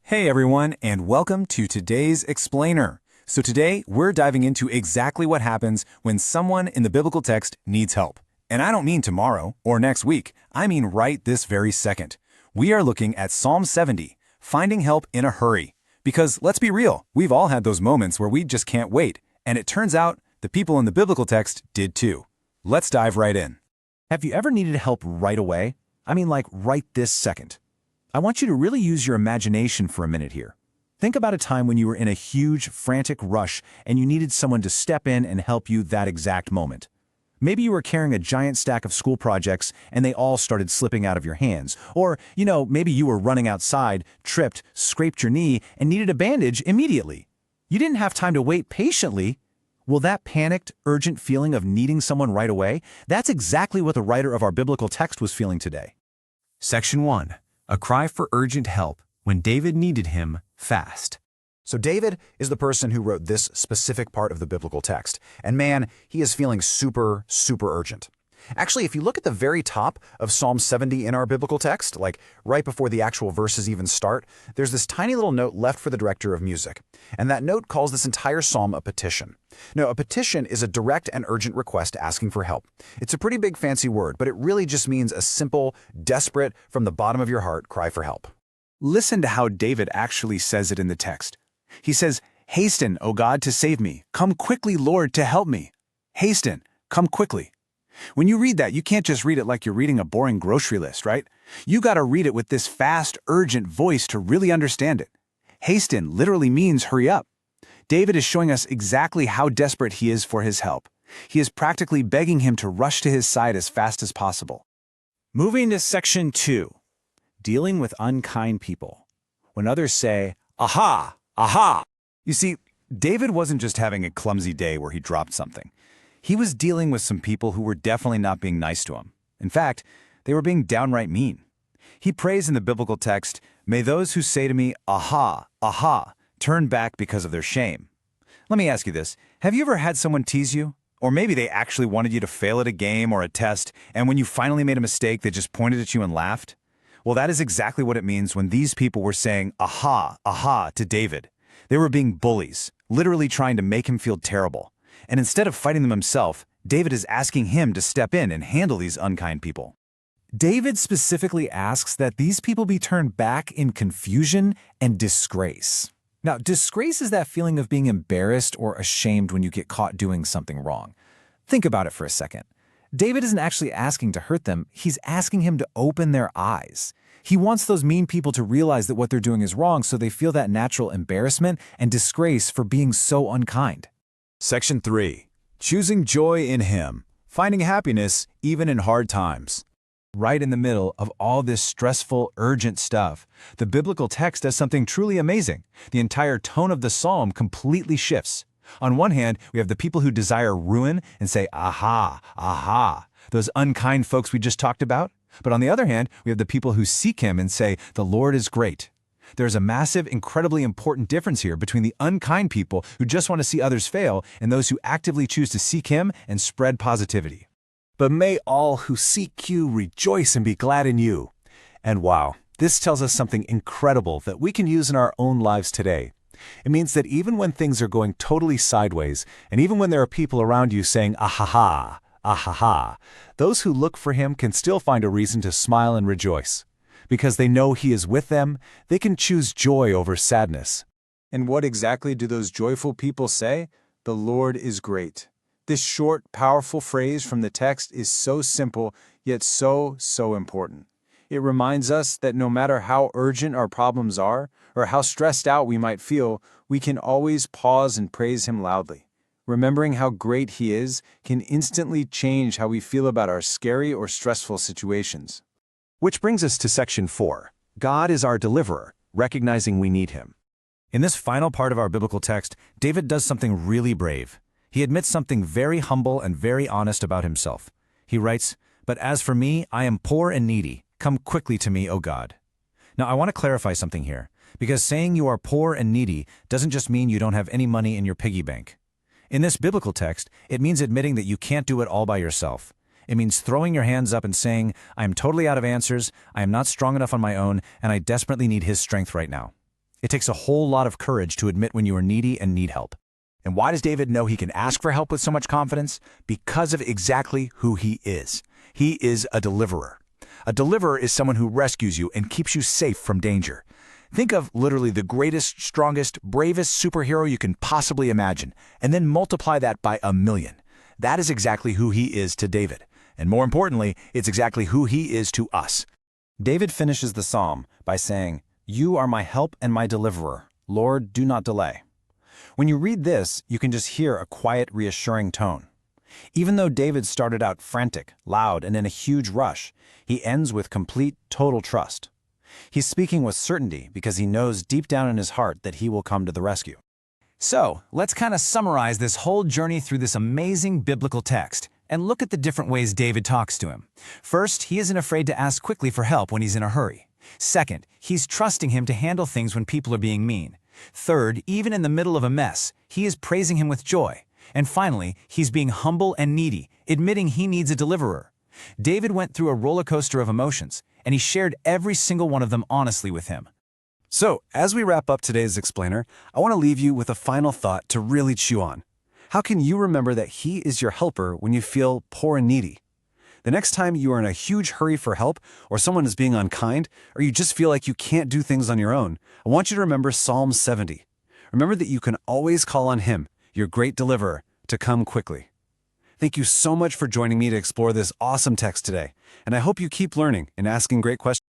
Hey everyone, and welcome to today's Explainer. So today, we're diving into exactly what happens when someone in the biblical text needs help. And I don't mean tomorrow or next week, I mean right this very second. We are looking at Psalm 70, finding help in a hurry. Because let's be real, we've all had those moments where we just can't wait, and it turns out the people in the biblical text did too. Let's dive right in. Have you ever needed help right away? I mean, like right this second. I want you to really use your imagination for a minute here. Think about a time when you were in a huge, frantic rush and you needed someone to step in and help you that exact moment. Maybe you were carrying a giant stack of school projects and they all started slipping out of your hands. Or, maybe you were running outside, tripped, scraped your knee, and needed a bandage immediately. You didn't have time to wait patiently. Well, that panicked, urgent feeling of needing someone right away, that's exactly what the writer of our biblical text was feeling today. Section 1. A cry for urgent help when David needed him fast. So David is the person who wrote this specific part of the biblical text. And man, he is feeling super urgent. Actually, if you look at the very top of Psalm 70 in our biblical text, like right before the actual verses even start, there's this tiny little note left for the director of music. And that note calls this entire psalm a petition. Now, a petition is a direct and urgent request asking for help. It's a pretty big fancy word, but it really just means a simple, desperate, from the bottom of your heart cry for help. Listen to how David actually says it in the text. He says, "Hasten, O God, to save me. Come quickly, Lord, to help me. Hasten, come quickly." When you read that, you can't just read it like you're reading a boring grocery list, right? You gotta read it with this fast, urgent voice to really understand it. Hasten literally means hurry up. David is showing us exactly how desperate he is for his help. He is practically begging him to rush to his side as fast as possible. Moving to section 2, dealing with unkind people. When others say, "Aha, aha." You see, David wasn't just having a clumsy day where he dropped something. He was dealing with some people who were definitely not being nice to him. In fact, they were being downright mean. He prays in the biblical text, "May those who say to me, 'Aha, aha,' turn back because of their shame." Let me ask you this. Have you ever had someone tease you? Or maybe they actually wanted you to fail at a game or a test, and when you finally made a mistake, they just pointed at you and laughed? Well, that is exactly what it means when these people were saying, "Aha, aha," to David. They were being bullies, literally trying to make him feel terrible. And instead of fighting them himself, David is asking him to step in and handle these unkind people. David specifically asks that these people be turned back in confusion and disgrace. Now, disgrace is that feeling of being embarrassed or ashamed when you get caught doing something wrong. Think about it for a second. David isn't actually asking to hurt them, he's asking him to open their eyes. He wants those mean people to realize that what they're doing is wrong so they feel that natural embarrassment and disgrace for being so unkind. Section 3. Choosing joy in Him, finding happiness even in hard times. Right in the middle of all this stressful, urgent stuff, the biblical text does something truly amazing. The entire tone of the psalm completely shifts. On one hand, we have the people who desire ruin and say, "Aha, aha," those unkind folks we just talked about. But on the other hand, we have the people who seek Him and say, "The Lord is great." There's a massive, incredibly important difference here between the unkind people who just want to see others fail and those who actively choose to seek Him and spread positivity. But may all who seek you rejoice and be glad in you. And wow, this tells us something incredible that we can use in our own lives today. It means that even when things are going totally sideways, and even when there are people around you saying, "Ahaha, ahaha," those who look for Him can still find a reason to smile and rejoice. Because they know He is with them, they can choose joy over sadness. And what exactly do those joyful people say? "The Lord is great." This short, powerful phrase from the text is so simple, yet so important. It reminds us that no matter how urgent our problems are, or how stressed out we might feel, we can always pause and praise Him loudly. Remembering how great He is can instantly change how we feel about our scary or stressful situations. Which brings us to section 4. God is our deliverer, recognizing we need Him. In this final part of our biblical text, David does something really brave. He admits something very humble and very honest about himself. He writes, "But as for me, I am poor and needy. Come quickly to me, O God." Now, I want to clarify something here, because saying you are poor and needy doesn't just mean you don't have any money in your piggy bank. In this biblical text, it means admitting that you can't do it all by yourself. It means throwing your hands up and saying, "I am totally out of answers, I am not strong enough on my own, and I desperately need His strength right now." It takes a whole lot of courage to admit when you are needy and need help. And why does David know he can ask for help with so much confidence? Because of exactly who he is. He is a deliverer. A deliverer is someone who rescues you and keeps you safe from danger. Think of literally the greatest, strongest, bravest superhero you can possibly imagine, and then multiply that by 1,000,000. That is exactly who he is to David. And more importantly, it's exactly who he is to us. David finishes the psalm by saying, "You are my help and my deliverer. Lord, do not delay." When you read this, you can just hear a quiet, reassuring tone. Even though David started out frantic, loud, and in a huge rush, he ends with complete, total trust. He's speaking with certainty because he knows deep down in his heart that he will come to the rescue. So, let's kind of summarize this whole journey through this amazing biblical text and look at the different ways David talks to him. First, he isn't afraid to ask quickly for help when he's in a hurry. Second, he's trusting him to handle things when people are being mean. Third, even in the middle of a mess, he is praising him with joy. And finally, he's being humble and needy, admitting he needs a deliverer. David went through a roller coaster of emotions, and he shared every single one of them honestly with him. So, as we wrap up today's explainer, I want to leave you with a final thought to really chew on. How can you remember that He is your helper when you feel poor and needy? The next time you are in a huge hurry for help, or someone is being unkind, or you just feel like you can't do things on your own, I want you to remember Psalm 70. Remember that you can always call on Him, your great deliverer, to come quickly. Thank you so much for joining me to explore this awesome text today, and I hope you keep learning and asking great questions.